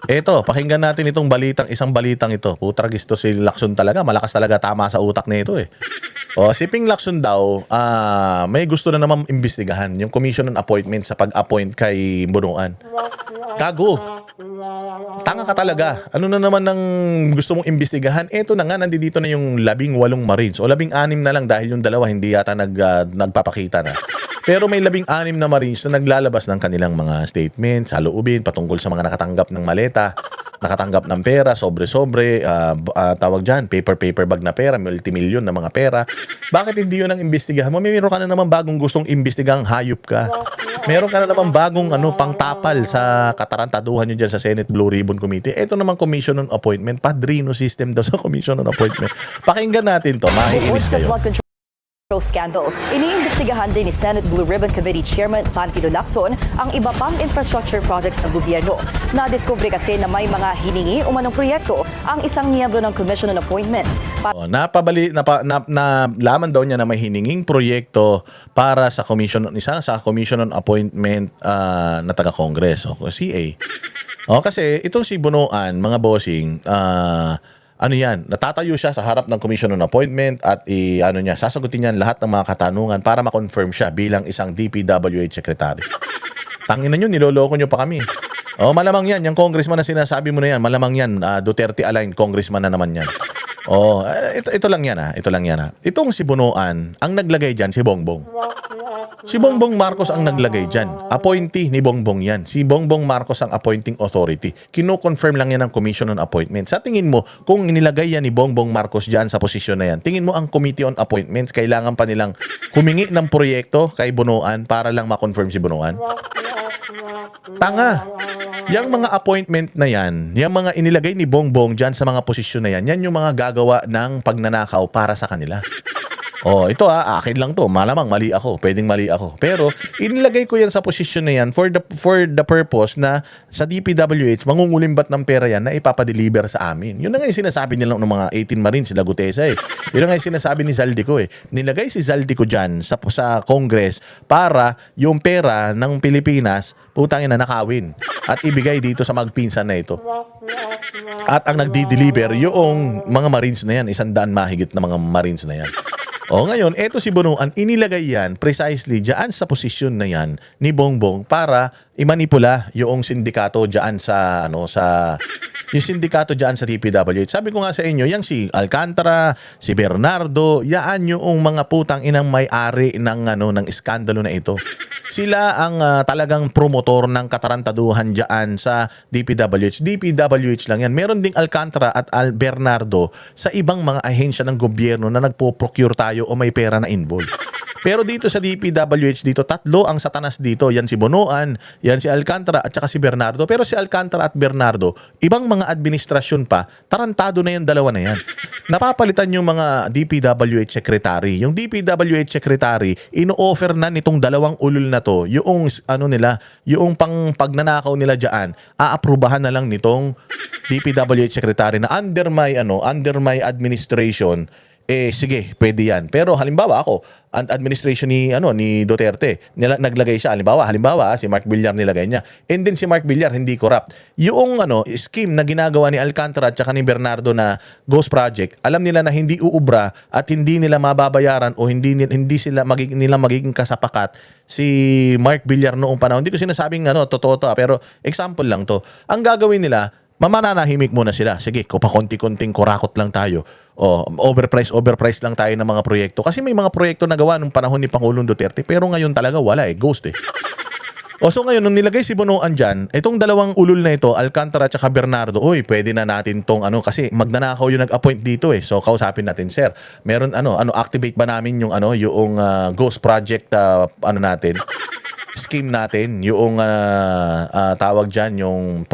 Eto, pakinggan natin itong isang balitang ito. Putragis to si Lacson talaga. Malakas talaga tama sa utak nito eh. O, si Ping Lacson daw, may gusto na naman imbestigahan yung commission on appointment sa pag-appoint kay Bunuan. Gago. Tanga ka talaga. Ano na naman ang gusto mong imbestigahan? Eto na nga, nandito na yung 18 Marines. O 16 na lang dahil yung dalawa hindi yata nagpapakita na. Pero may 16 na Marines na naglalabas ng kanilang mga statements, saloobin, patungkol sa mga nakatanggap ng maleta, nakatanggap ng pera, sobre-sobre, tawag dyan, paper bag na pera, multimillion na mga pera. Bakit hindi yun ang imbestigahan mo? Meron ka na naman bagong gustong imbestigahan, hayop ka. Meron ka na naman bagong pangtapal sa katarantaduhan nyo dyan sa Senate Blue Ribbon Committee. Ito naman Commission on Appointment, padrino system daw sa Commission on Appointment. Pakinggan natin to, maiinis kayo. Scandal. Iniimbestigahan din ni Senate Blue Ribbon Committee Chairman Panfilo Lacson ang iba pang infrastructure projects ng gobyerno. Nadiskubre kasi na may mga hiningi o manong proyekto ang isang miyembro ng Commission on Appointments. Nalaman daw niya na may hininging proyekto para sa Commission on Appointment na taga-Congress, o CA. Kasi itong si Bunuan, mga bossing, ano yan, natatayo siya sa harap ng Commission on Appointment at sasagutin niya lahat ng mga katanungan para ma-confirm siya bilang isang DPWH Secretary. Tangina nyo, niloloko nyo pa kami. Malamang yan, yung congressman na sinasabi mo na yan, malamang yan, Duterte-aligned congressman na naman yan. Ito lang yan Itong si Bunuan, ang naglagay dyan, si Bongbong. Si Bongbong Marcos ang naglagay dyan. Appointee ni Bongbong yan. Si Bongbong Marcos ang appointing authority. Kino-confirm lang yan ng Commission on Appointment. Sa tingin mo, kung nilagay yan ni Bongbong Marcos dyan sa posisyon na yan, tingin mo ang Committee on Appointments, kailangan pa nilang humingi ng proyekto kay Bunuan para lang ma-confirm si Bunuan? Tanga! Yang mga appointment na yan, yung mga inilagay ni Bongbong dyan sa mga posisyon na yan, yan yung mga gagawa ng pagnanakaw para sa kanila. Ito akin lang to. Malamang mali ako. Pwedeng mali ako. Pero inilagay ko yan sa posisyon na yan for the purpose na sa DPWH mangungulimbat ng pera yan na ipapadeliver sa amin. Yun na nga yung sinasabi nila ng mga 18 Marines, sila Gutesa eh. Yun na nga yung sinasabi ni Zaldico eh. Nilagay si Zaldico dyan sa Congress para yung pera ng Pilipinas putangin na nakawin at ibigay dito sa magpinsan na ito. At ang nagdi-deliver yung mga Marines na yan, 100 mahigit na mga Marines na yan. Ngayon, eto si Bunuan, inilagay yan precisely dyan sa posisyon na yan ni Bongbong para imanipula yung sindikato dyan yung sindikato dyan sa DPWH. Sabi ko nga sa inyo, yang si Alcantara, si Bernardo, yaan yung mga putang inang may-ari ng iskandalo na ito. Sila ang talagang promotor ng katarantaduhan dyan sa DPWH. DPWH lang yan. Meron ding Alcantara at Bernardo sa ibang mga ahensya ng gobyerno na nagpo-procure tayo o may pera na involved. Pero dito sa DPWH, tatlo ang satanas dito. Yan si Bunuan, yan si Alcantara at saka si Bernardo. Pero si Alcantara at Bernardo, ibang mga administrasyon pa, tarantado na yan, dalawa na yan. Napapalitan yung mga DPWH secretary. Yung DPWH secretary, ino-offer na nitong dalawang ulul na to, yung yung pagnanakaw nila diyan, aaprubahan na lang nitong DPWH secretary na under my administration. Sige, pwede yan. Pero halimbawa ako, administration ni Duterte, naglagay siya, halimbawa si Mark Villar nilagay niya. And then si Mark Villar hindi corrupt. Yung scheme na ginagawa ni Alcantara at saka ni Bernardo na Ghost Project, alam nila na hindi uubra at hindi nila mababayaran o hindi nila magiging kasapakat si Mark Villar noong panahon. Hindi ko sinasabing totoo to, pero example lang to. Ang gagawin nila, mamananahimik muna sila. Sige, pakonti-konting kurakot lang tayo. Overprice lang tayo ng mga proyekto. Kasi may mga proyekto na gawa nung panahon ni Pangulong Duterte, pero ngayon talaga wala ghost eh. So ngayon, nung nilagay si Bunuan dyan, itong dalawang ulul na ito, Alcantara at saka Bernardo, pwede na natin tong kasi magnanakaw yung nag-appoint dito eh. So kausapin natin, sir. Meron activate ba namin yung Ghost Project natin? Scheme natin, yung tawag dyan, yung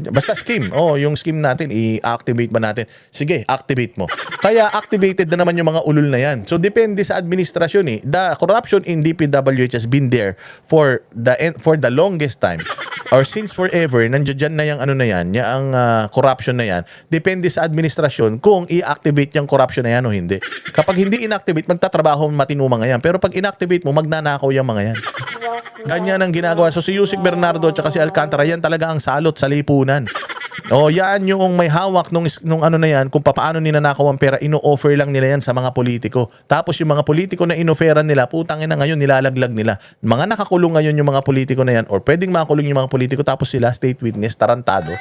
basta scheme, yung scheme natin, i-activate ba natin? Sige, activate mo. Kaya activated na naman yung mga ulul na yan. So depende sa administrasyon eh. The corruption in DPWH has been there for the longest time. Or since forever, nandiyan na yung yung corruption na yan. Depende sa administrasyon kung i-activate yung corruption na yan o hindi. Kapag hindi inactivate, magtatrabaho matino mga yan. Pero pag inactivate mo, magnanakaw yung mga yan. Ganyan ang ginagawa. So si Yusek Bernardo at si Alcantara, yan talaga ang salot sa lipunan. Yan yung may hawak nung ano na yan, kung paano ninanakaw ang pera, ino-offer lang nila yan sa mga politiko. Tapos yung mga politiko na inoferan nila, putang ina ngayon, nilalaglag nila. Mga nakakulong ngayon yung mga politiko na yan, or pwedeng makakulong yung mga politiko, tapos sila, state witness, tarantado.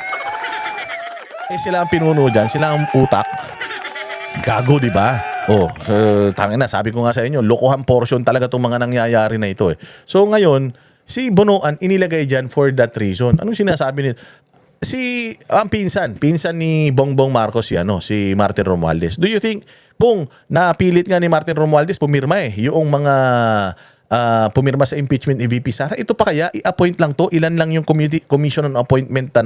Sila ang pinuno dyan, sila ang utak. Gago, di ba? Tangin na, sabi ko nga sa inyo, lokohan portion talaga itong mga nangyayari na ito. So ngayon, si Bonoan inilagay dyan for that reason. Anong sinasabi nito? Ang pinsan ni Bongbong Marcos si Martin Romualdez. Do you think kung napilit nga ni Martin Romualdez pumirma yung mga pumirma sa impeachment ni VP Sara, ito pa kaya i-appoint lang to, ilan lang yung commission on appointment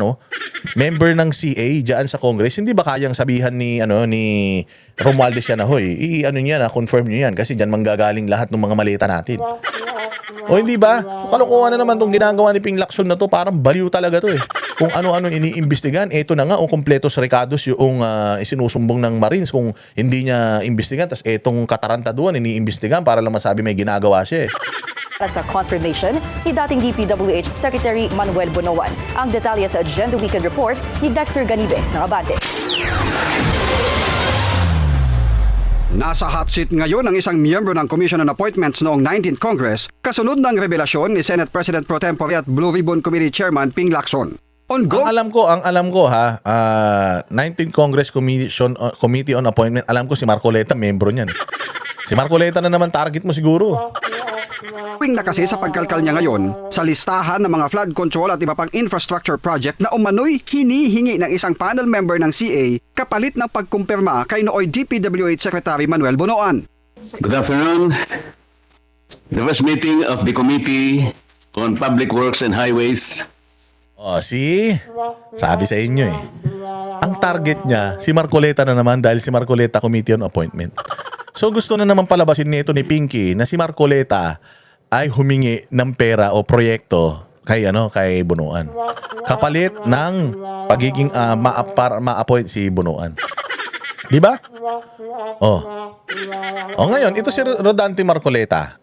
member ng CA diyan sa Congress, hindi ba kayang sabihan ni Romualdez yan na hoy, confirm niyo yan kasi diyan manggagaling lahat ng mga malita natin. O hindi ba? So kalokohan na naman tong ginagawa ni Ping Lacson na to, parang baliw talaga to Kung ano-ano iniimbestigan, eto na nga completos recados yung isinusumbong ng Marines kung hindi niya imbestigan, tas etong katarantaduan iniimbestigan para lang masabi may ginagawa siya Para sa confirmation ni dating DPWH Secretary Manuel Bonoan. Ang detalye sa Agenda Weekend Report ni Dexter Ganibe ng Abante. Nasa hot seat ngayon ang isang miyembro ng Commission on Appointments noong 19th Congress kasunod ng revelasyon ni Senate President Pro Tempore at Blue Ribbon Committee Chairman Ping Lacson. Ang alam ko 19th Congress Committee on Appointment, alam ko si Marcoleta membro niyan. Si Marcoleta na naman target mo siguro. Tuwing na kasi sa pagkalkal niya ngayon sa listahan ng mga flood control at iba pang infrastructure project na umano'y hinihingi ng isang panel member ng CA kapalit ng pagkumpirma kay nooy DPWH Secretary Manuel Bonoan. Good afternoon. The first meeting of the Committee on Public Works and Highways. Sabi sa inyo ang target niya si Marcoleta na naman dahil si Marcoleta Committee on Appointment. So gusto na naman palabasin nito ni Pinky na si Marcoleta ay humingi ng pera o proyekto kay Bonoan. Kapalit ng pagiging ma-appoint si Bonoan. Di ba? Ngayon, ito si Rodante Marcoleta.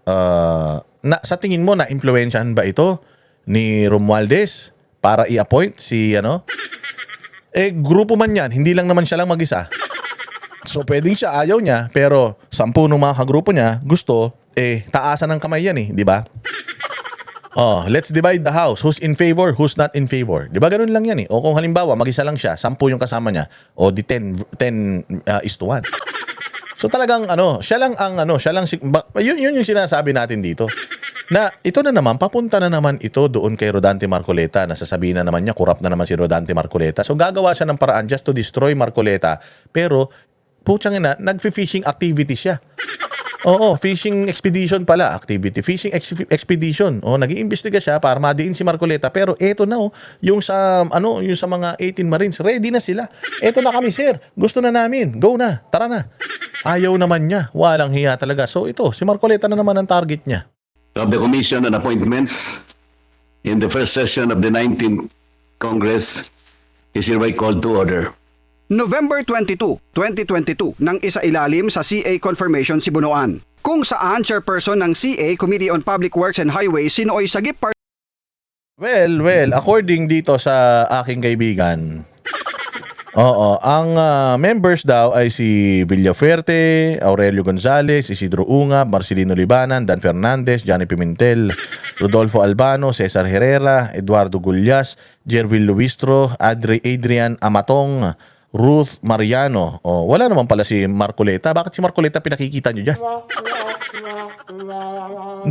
Sa tingin mo na impluwensyahan ba ito ni Romualdez para i-appoint si grupo man yan, hindi lang naman siya lang mag-isa. So pwedeng siya ayaw niya, pero 10 ng mga kagrupo niya gusto, taasan ng kamay yan di ba? Let's divide the house. Who's in favor, who's not in favor. Di ba ganun lang yan O kung halimbawa, mag-isa lang siya, 10 yung kasama niya, o di 10 is to 1. So talagang yun yung sinasabi natin dito. Na ito na naman, papunta na naman ito doon kay Rodante Marcoleta. Nasasabihin na naman niya, corrupt na naman si Rodante Marcoleta. So gagawa siya ng paraan just to destroy Marcoleta. Pero, putsang ina, nag-fishing activity siya. Fishing expedition pala, activity. Fishing expedition. Nag-iimbestiga siya para madiin si Marcoleta. Pero eto na yung sa mga 18 Marines, ready na sila. Eto na kami, sir. Gusto na namin. Go na. Tara na. Ayaw naman niya. Walang hiya talaga. So ito, si Marcoleta na naman ang target niya. Of the Commission on Appointments in the first session of the 19th Congress is hereby called to order. November 22, 2022 nang isailalim sa CA confirmation si Bonoan, kung saan chairperson ng CA Committee on Public Works and Highways si nooy Sagip Well, according dito sa aking kaibigan, ang members daw ay si Villafuerte, Aurelio Gonzales, Isidro Ungab, Marcelino Libanan, Dan Fernandez, Johnny Pimentel, Rodolfo Albano, Cesar Herrera, Eduardo Gullas, Jervil Luistro, Adrian Amatong, Ruth Mariano. Wala naman pala si Marcoleta. Bakit si Marcoleta pinakikita nyo dyan?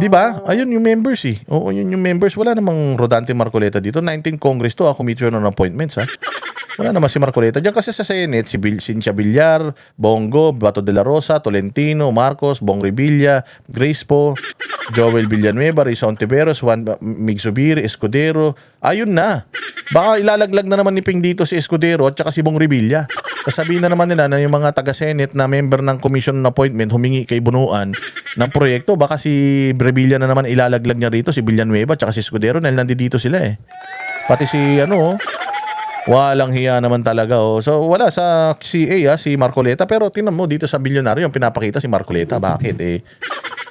Di ba? Ayun yung members yun yung members. Wala namang Rodante Marcoleta dito. 19 Congress to, Committee on Appointments Wala naman si Marcoleta. Diyan kasi sa Senate, si Cynthia Villar, Bongo, Bato de la Rosa, Tolentino, Marcos, Bong Revilla, Grace Po, Joel Villanueva, Rizon Tiveros, Juan Migsubiri, Escudero. Ayun na. Baka ilalaglag na naman ni Ping dito si Escudero at saka si Bong Revilla. Sasabihin na naman nila na yung mga taga-Senate na member ng Commission on Appointment humingi kay Bonoan ng proyekto. Baka si Revilla na naman ilalaglag niya rito, si Villanueva at saka si Escudero dahil nandito sila Pati si walang hiya naman talaga So wala sa CA si Marcoleta, pero tingnan mo dito sa bilyonaryo yung pinapakita si Marcoleta. Bakit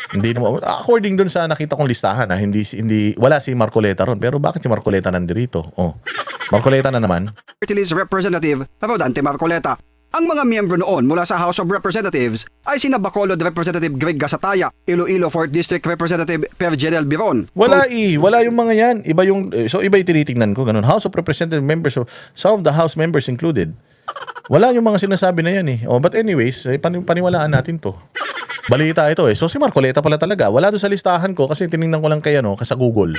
hindi naman according dun sa nakita kong listahan hindi wala si Marcoleta ron, pero bakit si Marcoleta nandito? Marcoleta na naman. Party List Representative Rodante Marcoleta. Ang mga miyembro noon mula sa House of Representatives ay sina Bacolod Representative Greg Gasataya, Iloilo 4th District Representative Perjedel Biron. Wala yung mga yan. Iba yung, so iba yung tinitingnan ko, ganun. House of Representative members, so some of the House members included. Wala yung mga sinasabi na yan eh. Oh, but anyways, paniwalaan natin to. Balita ito eh. So si Marcoleta pala talaga. Wala doon sa listahan ko kasi tinignan ko lang kay sa Google.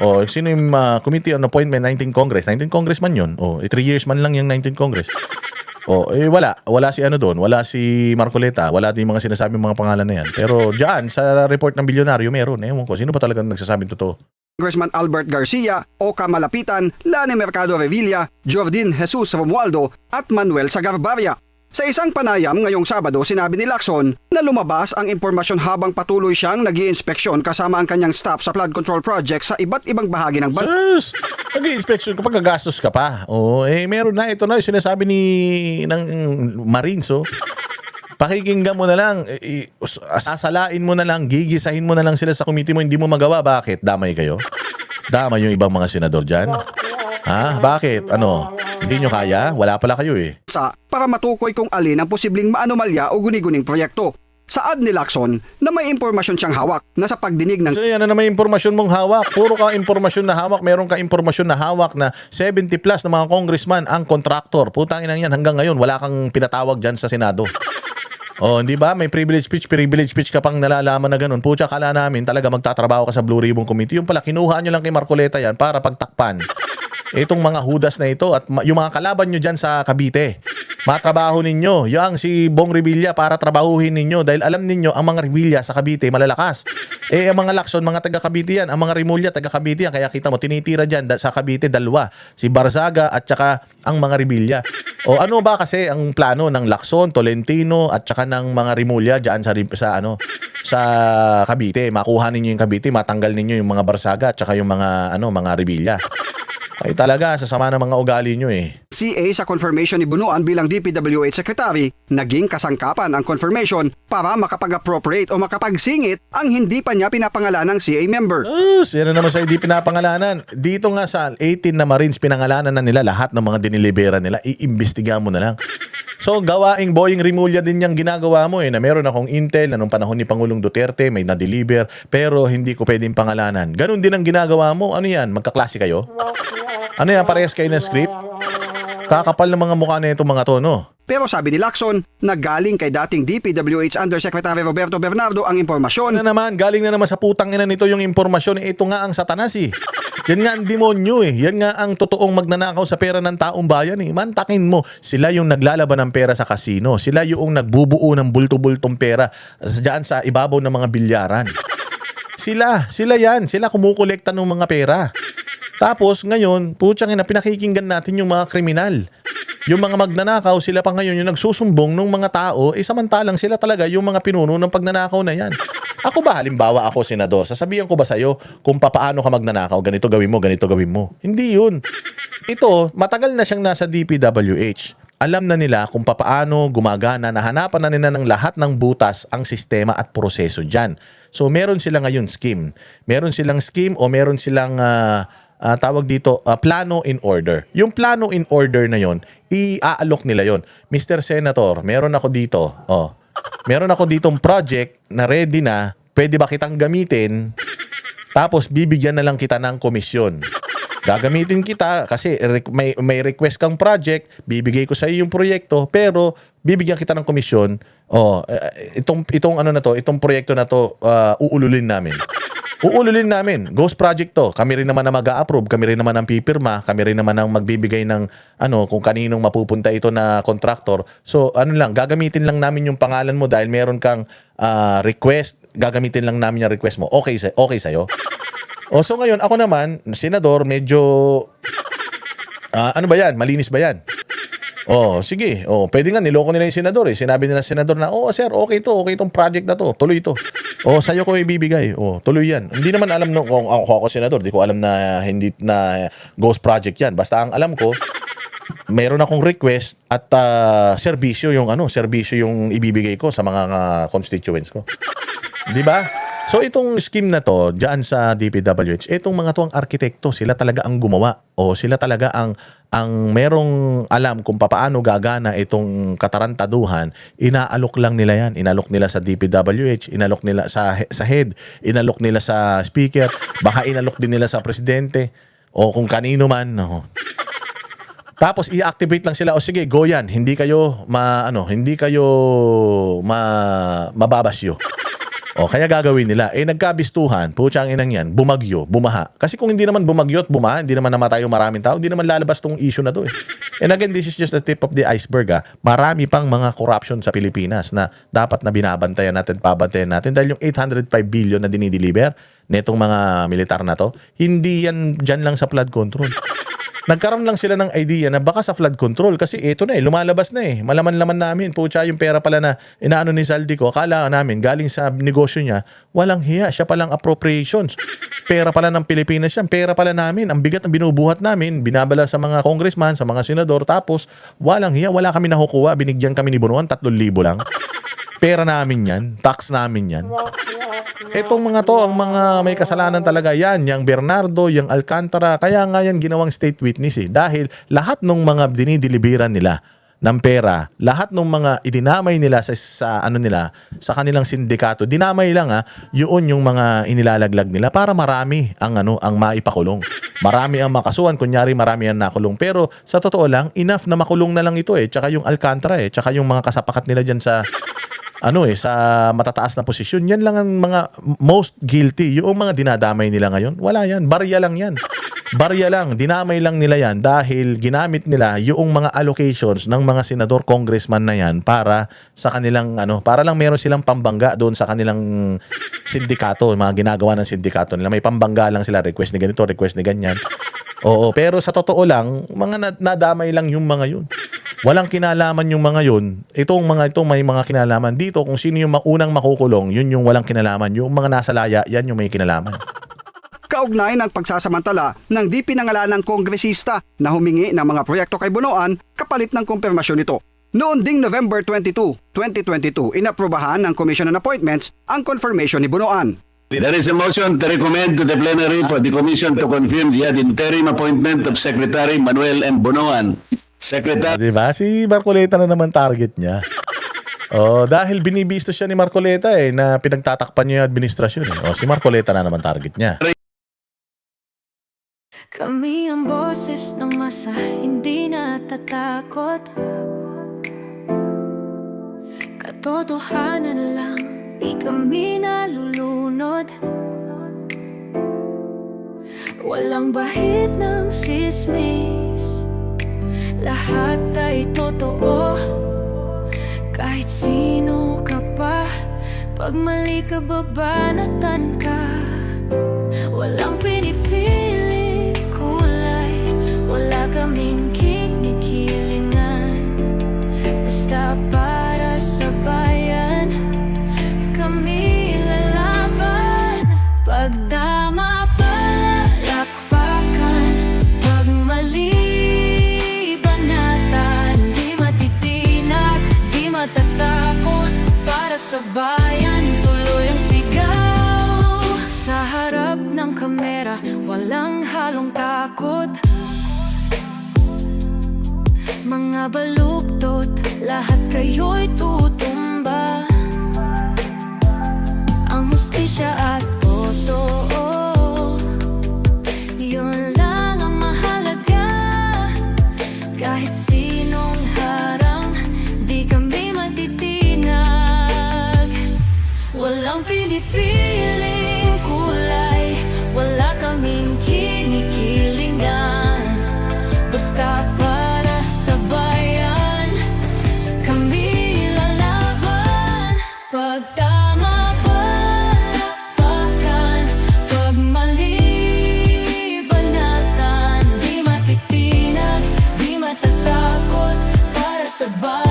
Oh, sino yung Committee on Appointment 19 Congress? 19 Congressman yun. Oh, 3 years man lang yung 19 Congress. Oh, wala si doon, wala si Marcoleta, wala din mga sinasabi mga pangalan na yan. Pero diyan sa report ng bilyonaryo meron. Ewan ko, sino pa talagang nagsasabing totoo? Congressman Albert Garcia, Oka Malapitan, Lani Mercado Revilla, Jordin Jesus Romualdo at Manuel Sagarbarria. Sa isang panayam ngayong Sabado, sinabi ni Lacson na lumabas ang impormasyon habang patuloy siyang nag-i-inspeksyon kasama ang kanyang staff sa flood control project sa iba't ibang bahagi ng bansa. Sus! Nag-i-inspection kapag gagastos ka pa. Oh, meron na ito na sinasabi ng Marines, oh. Pakikinggan mo na lang, sasalain mo na lang, gigisahin mo na lang sila sa committee mo, hindi mo magawa. Bakit? Damay kayo? Damay yung ibang mga senador dyan? Ha? Bakit? Ano? Hindi nyo kaya? Wala pala kayo eh. Para matukoy kung alin ang posibleng maanomalya o guni-guning proyekto. Saad ni Lacson na may impormasyon siyang hawak na sa pagdinig ng So yan na may impormasyon mong hawak. Puro ka impormasyon na hawak. Meron ka impormasyon na hawak na 70 plus na mga congressman ang contractor. Putangin lang yan hanggang ngayon. Wala kang pinatawag dyan sa Senado. Oh, hindi ba? May privilege speech ka pang nalalaman na ganun. Pucha, kala namin talaga magtatrabaho ka sa Blue Ribbon Committee. Yung pala, kinuha nyo lang kay Marcoleta yan para pagtakpan itong mga hudas na ito at yung mga kalaban nyo dyan sa Cavite. Matrabaho ninyo. Yang si Bong Revilla para trabahuhin ninyo dahil alam ninyo ang mga Revilla sa Cavite malalakas. Ang mga Lacson, mga taga Cavite yan. Ang mga Rimulya, taga Cavite yan. Kaya kita mo, tinitira dyan sa Cavite, dalawa. Si Barzaga at saka ang mga Revilla. O ano ba kasi ang plano ng Lacson, Tolentino at saka ng mga Rimulya dyan sa Cavite? Makuha ninyo yung Cavite, matanggal ninyo yung mga Barzaga at saka yung mga Revilla. Ay talaga, sasama ng mga ugali nyo eh. CA sa confirmation ni Bunuan bilang DPWH Secretary, naging kasangkapan ang confirmation para makapag-appropriate o makapagsingit ang hindi pa niya pinapangalanang CA member. Yan na naman sa hindi pinapangalanan. Dito nga sa 18 na Marines, pinangalanan na nila lahat ng mga dinilibera nila. Iimbestiga mo na lang. So, gawaing Boying Rimulya din yung ginagawa mo na meron akong intel na nung panahon ni Pangulong Duterte, may na-deliver, pero hindi ko pwedeng pangalanan. Ganon din ang ginagawa mo. Ano yan? Magkaklase kayo? Ano yan? Parehas kayo ng script? Kakapal ng mga mukha na itong mga to, no? Pero sabi ni Lacson na galing kay dating DPWH Undersecretary Roberto Bernardo ang impormasyon. Galing na naman sa putang ina nito yung impormasyon. Ito nga ang satanas eh. Yan nga ang demonyo eh. Yan nga ang totoong magnanakaw sa pera ng taong bayan eh. Mantakin mo, sila yung naglalaban ng pera sa kasino. Sila yung nagbubuo ng bulto-bultong pera dyan sa ibabaw ng mga bilyaran. Sila yan. Sila kumukolekta ng mga pera. Tapos ngayon, putsang ina, pinakikinggan natin yung mga kriminal. Yung mga magnanakaw, sila pa ngayon yung nagsusumbong ng mga tao, samantalang sila talaga yung mga pinuno ng pagnanakaw na yan. Ako ba, halimbawa ako, senador, sasabihan ko ba sa'yo kung paano ka magnanakaw, ganito gawin mo? Hindi yun. Ito, matagal na siyang nasa DPWH. Alam na nila kung paano gumagana, nahanapan na nila ng lahat ng butas ang sistema at proseso dyan. So, meron sila ngayon scheme. Meron silang scheme o meron silang tawag dito, plano in order. Yung plano in order na yon, i-aalok nila yon. Mr. Senator, meron ako dito. Meron ako ditong project na ready na, pwede ba kitang gamitin? Tapos bibigyan na lang kita ng komisyon. Gagamitin kita kasi may request kang project, bibigay ko sa iyo yung proyekto, pero bibigyan kita ng komisyon. Itong proyekto na to, uululin namin. Ghost project to. Kami rin naman ang mag-a-approve, kami rin naman ang pipirma, kami rin naman ang magbibigay ng kung kaninong mapupunta ito na contractor. So gagamitin lang namin yung pangalan mo dahil meron kang request, gagamitin lang namin yung request mo. Okay sa'yo? So ngayon, ako naman, senador, medyo ano ba yan? Malinis ba yan? Sige. Pwede nga, niloko nila yung senador eh. Sinabi nila senador na, sir, okay itong project na to. Tuloy ito. Sa'yo ko ibibigay. Tuloy yan. Hindi naman alam kung ako senador. Di ko alam na hindi na ghost project yan. Basta ang alam ko, meron akong request at serbisyo yung ibibigay ko sa mga constituents ko. Di ba? So itong scheme na to, dyan sa DPWH, itong mga to ang arkitekto, sila talaga ang gumawa. O sila talaga ang merong alam kung paano gagana itong katarantaduhan, inaalok lang nila yan. Inalok nila sa DPWH, inalok nila sa head, inalok nila sa speaker, baka inalok din nila sa presidente, o kung kanino man. No. Tapos i-activate lang sila, o sige, go yan, hindi kayo mababasyo. O kaya gagawin nila, nagkabistuhan, putsang inang yan, bumagyo, bumaha. Kasi kung hindi naman bumagyo at bumaha, hindi naman namatay yung maraming tao, hindi naman lalabas tong issue na to. And again, this is just the tip of the iceberg. Marami pang mga corruption sa Pilipinas na dapat na binabantayan natin, pabantayan natin. Dahil yung 805 billion na dinideliver netong mga militar na to, hindi yan dyan lang sa flood control. Nagkaroon lang sila ng idea na baka sa flood control kasi ito na lumalabas na Malaman-laman namin, putya yung pera pala na inaano ni Zaldico, akala namin galing sa negosyo niya, walang hiya, siya palang appropriations. Pera pala ng Pilipinas yan, pera pala namin, ang bigat ng binubuhat namin, binabala sa mga congressman, sa mga senador, tapos walang hiya, wala kami nakukuha, binigyan kami ni Bonoan, 3,000 lang. Pera namin yan, tax namin yan. Etong mga to, ang mga may kasalanan talaga yan, yung Bernardo, yung Alcantara, kaya nga yan ginawang state witness dahil lahat ng mga dinideliveran nila ng pera, lahat ng mga idinamay nila sa kanilang sindikato, dinamay lang yun yung mga inilalaglag nila para marami ang maipakulong. Marami ang makasuhan, kunyari marami ang nakulong. Pero sa totoo lang, enough na makulong na lang ito tsaka yung Alcantara tsaka yung mga kasapakat nila dyan sa sa matataas na posisyon, yan lang ang mga most guilty. Yung mga dinadamay nila ngayon, wala yan. Barya lang yan. Barya lang. Dinamay lang nila yan dahil ginamit nila yung mga allocations ng mga senador, congressman na yan para sa kanilang, para lang meron silang pambangga doon sa kanilang sindikato, mga ginagawa ng sindikato nila. May pambangga lang sila, request ni ganito, request ni ganyan. Oo, pero sa totoo lang, mga nadamay lang yung mga yun. Walang kinalaman yung mga yun. Itong may mga kinalaman dito. Kung sino yung unang makukulong, yun yung walang kinalaman. Yung mga nasa laya, yan yung may kinalaman. Kaugnay ng pagsasamantala ng di pinangalanang kongresista na humingi ng mga proyekto kay Bonoan kapalit ng kumpirmasyon nito. Noon ding November 22, 2022, inaprubahan ng Commission on Appointments ang confirmation ni Bonoan. There is a motion to recommend to the plenary for the Commission to confirm the ad interim appointment of Secretary Manuel M. Bonoan. Secretary. Diba? Si Marcoleta na naman target niya. Dahil binibisto siya ni Marcoleta na pinagtatakpan niya yung administrasyon. Si Marcoleta na naman target niya. Kami ang boses ng masa, hindi natatakot. Katotohanan lang, di kami nalulunod. Walang bahid ng sismis, lahat ay totoo. Kahit sino ka pa, pag mali ka babanatan ka. Walang pinipili kulay, wala kaming kinikilingan. Basta para sa bayan, kami lalaban. Pag tama palakpakan, pag mali banatan. Di matitinag, di matatakot, para sa bayan tuloy ang sigaw. Sa harap ng kamera, walang halong takot. Mga baluktot, lahat kayo'y tutumba. Ang hustisya at totoo, yun lang ang mahalaga. Kahit sinong harang, di kami matitinag. Walang pinipiling kulay, wala kaming kinikilingan. Basta para sa bayan, kami lalaban. Pag tama palakpakan, pag mali banatan. Di matitinag, di matatakot, para sa bayan.